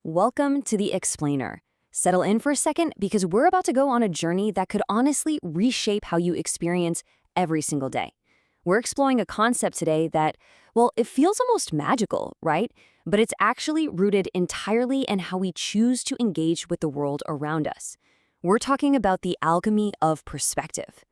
Welcome to The Explainer. Settle in for a second because we're about to go on a journey that could honestly reshape how you experience every single day. We're exploring a concept today that, well, it feels almost magical, right? But it's actually rooted entirely in how we choose to engage with the world around us. We're talking about the alchemy of perspective.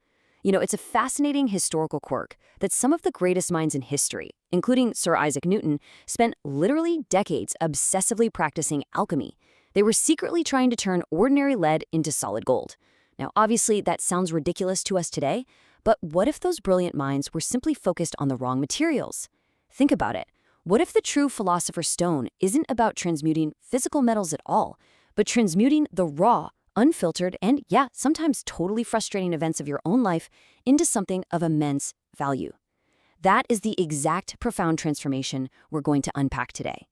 It's a fascinating historical quirk that some of the greatest minds in history, including Sir Isaac Newton, spent literally decades obsessively practicing alchemy. They were secretly trying to turn ordinary lead into solid gold. Now, obviously, that sounds ridiculous to us today, but what if those brilliant minds were simply focused on the wrong materials? Think about it. What if the true philosopher's stone isn't about transmuting physical metals at all, but transmuting the raw, unfiltered, and sometimes totally frustrating events of your own life into something of immense value? That is the exact profound transformation we're going to unpack today.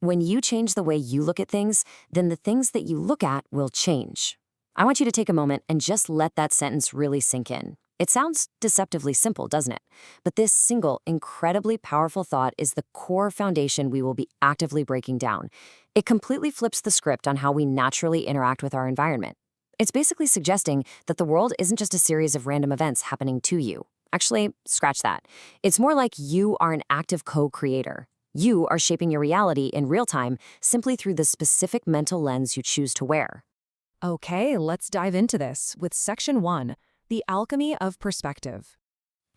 When you change the way you look at things, then the things that you look at will change. I want you to take a moment and just let that sentence really sink in. It sounds deceptively simple, doesn't it? But this single, incredibly powerful thought is the core foundation we will be actively breaking down. It completely flips the script on how we naturally interact with our environment. It's basically suggesting that the world isn't just a series of random events happening to you. Actually, scratch that. It's more like you are an active co-creator. You are shaping your reality in real time simply through the specific mental lens you choose to wear. Okay, let's dive into this with Section 1, the Alchemy of Perspective.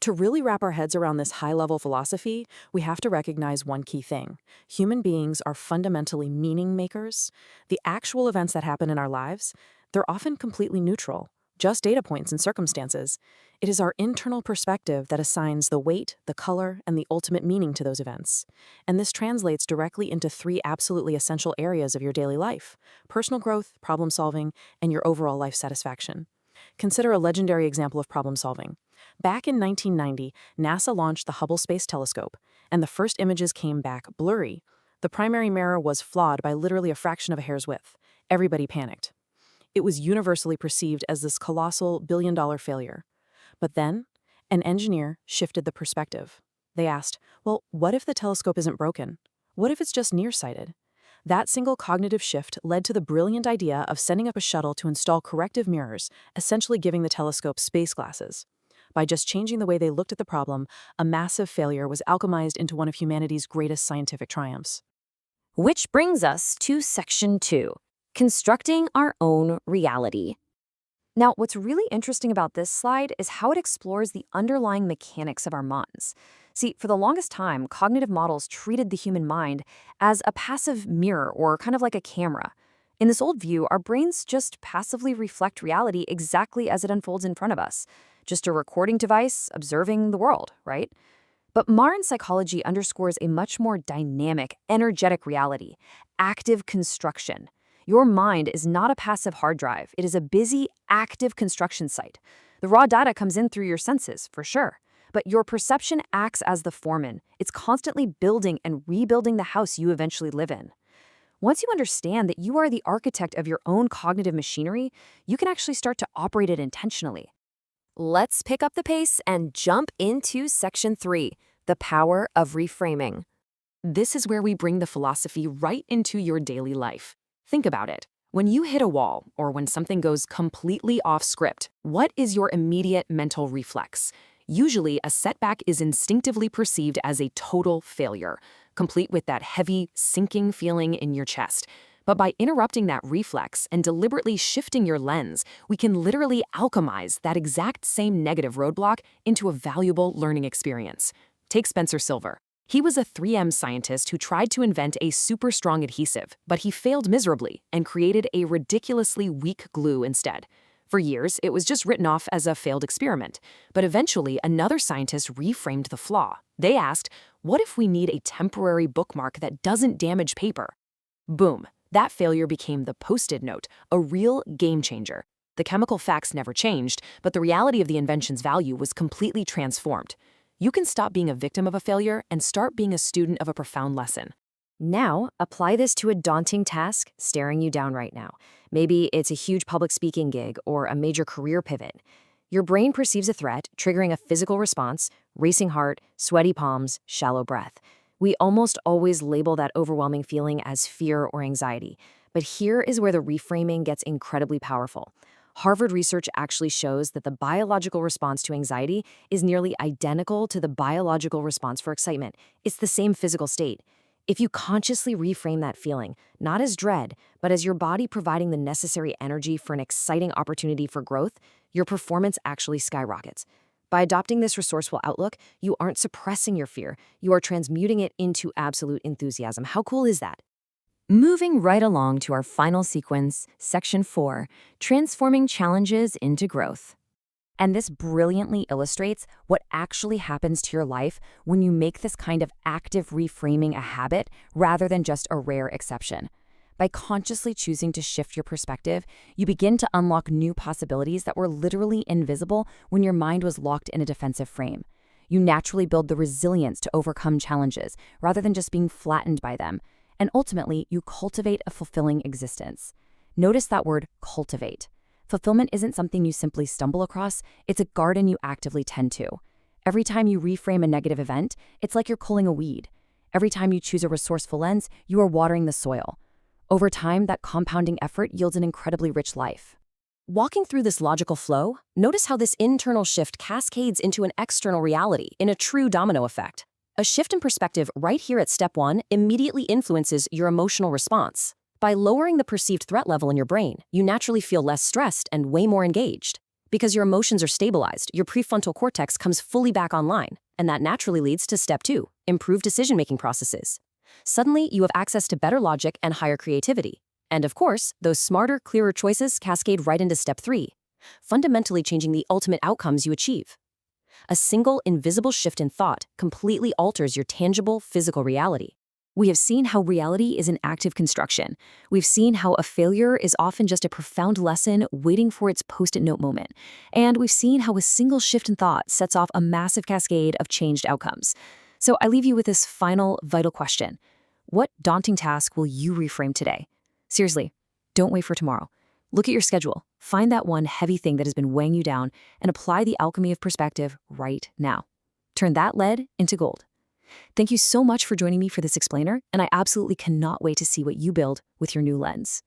To really wrap our heads around this high-level philosophy, we have to recognize one key thing. Human beings are fundamentally meaning makers. The actual events that happen in our lives, they're often completely neutral, just data points and circumstances. It is our internal perspective that assigns the weight, the color, and the ultimate meaning to those events. And this translates directly into three absolutely essential areas of your daily life: personal growth, problem solving, and your overall life satisfaction. Consider a legendary example of problem solving. Back in 1990, NASA launched the Hubble Space Telescope, and the first images came back blurry. The primary mirror was flawed by literally a fraction of a hair's width. Everybody panicked. It was universally perceived as this colossal billion-dollar failure. But then, an engineer shifted the perspective. They asked, well, what if the telescope isn't broken? What if it's just nearsighted? That single cognitive shift led to the brilliant idea of sending up a shuttle to install corrective mirrors, essentially giving the telescope space glasses. By just changing the way they looked at the problem, a massive failure was alchemized into one of humanity's greatest scientific triumphs. Which brings us to Section 2, constructing our own reality. Now, what's really interesting about this slide is how it explores the underlying mechanics of our minds. See, for the longest time, cognitive models treated the human mind as a passive mirror or kind of like a camera. In this old view, our brains just passively reflect reality exactly as it unfolds in front of us, just a recording device observing the world, right? But modern psychology underscores a much more dynamic, energetic reality, active construction. Your mind is not a passive hard drive. It is a busy, active construction site. The raw data comes in through your senses, for sure. But your perception acts as the foreman. It's constantly building and rebuilding the house you eventually live in. Once you understand that you are the architect of your own cognitive machinery, you can actually start to operate it intentionally. Let's pick up the pace and jump into Section 3, the power of reframing. This is where we bring the philosophy right into your daily life. Think about it. When you hit a wall, or when something goes completely off script, what is your immediate mental reflex? Usually, a setback is instinctively perceived as a total failure, complete with that heavy, sinking feeling in your chest. But by interrupting that reflex and deliberately shifting your lens, we can literally alchemize that exact same negative roadblock into a valuable learning experience. Take Spencer Silver. He was a 3M scientist who tried to invent a super strong adhesive, but he failed miserably and created a ridiculously weak glue instead. For years, it was just written off as a failed experiment. But eventually, another scientist reframed the flaw. They asked, what if we need a temporary bookmark that doesn't damage paper? Boom. That failure became the post-it note, a real game changer. The chemical facts never changed, but the reality of the invention's value was completely transformed. You can stop being a victim of a failure and start being a student of a profound lesson. Now, apply this to a daunting task staring you down right now. Maybe it's a huge public speaking gig or a major career pivot. Your brain perceives a threat, triggering a physical response: racing heart, sweaty palms, shallow breath. We almost always label that overwhelming feeling as fear or anxiety. But here is where the reframing gets incredibly powerful. Harvard research actually shows that the biological response to anxiety is nearly identical to the biological response for excitement. It's the same physical state. If you consciously reframe that feeling, not as dread, but as your body providing the necessary energy for an exciting opportunity for growth, your performance actually skyrockets. By adopting this resourceful outlook, you aren't suppressing your fear, you are transmuting it into absolute enthusiasm. How cool is that? Moving right along to our final sequence, Section 4, Transforming Challenges into Growth. And this brilliantly illustrates what actually happens to your life when you make this kind of active reframing a habit rather than just a rare exception. By consciously choosing to shift your perspective, you begin to unlock new possibilities that were literally invisible when your mind was locked in a defensive frame. You naturally build the resilience to overcome challenges rather than just being flattened by them. And ultimately, you cultivate a fulfilling existence. Notice that word, cultivate. Fulfillment isn't something you simply stumble across, it's a garden you actively tend to. Every time you reframe a negative event, it's like you're culling a weed. Every time you choose a resourceful lens, you are watering the soil. Over time, that compounding effort yields an incredibly rich life. Walking through this logical flow, notice how this internal shift cascades into an external reality in a true domino effect. A shift in perspective right here at step 1 immediately influences your emotional response. By lowering the perceived threat level in your brain, you naturally feel less stressed and way more engaged. Because your emotions are stabilized, your prefrontal cortex comes fully back online, and that naturally leads to step 2, improved decision-making processes. Suddenly, you have access to better logic and higher creativity. And of course, those smarter, clearer choices cascade right into step 3, fundamentally changing the ultimate outcomes you achieve. A single, invisible shift in thought completely alters your tangible, physical reality. We have seen how reality is an active construction. We've seen how a failure is often just a profound lesson waiting for its post-it note moment. And we've seen how a single shift in thought sets off a massive cascade of changed outcomes. So I leave you with this final, vital question. What daunting task will you reframe today? Seriously, don't wait for tomorrow. Look at your schedule, find that one heavy thing that has been weighing you down, and apply the alchemy of perspective right now. Turn that lead into gold. Thank you so much for joining me for this explainer, and I absolutely cannot wait to see what you build with your new lens.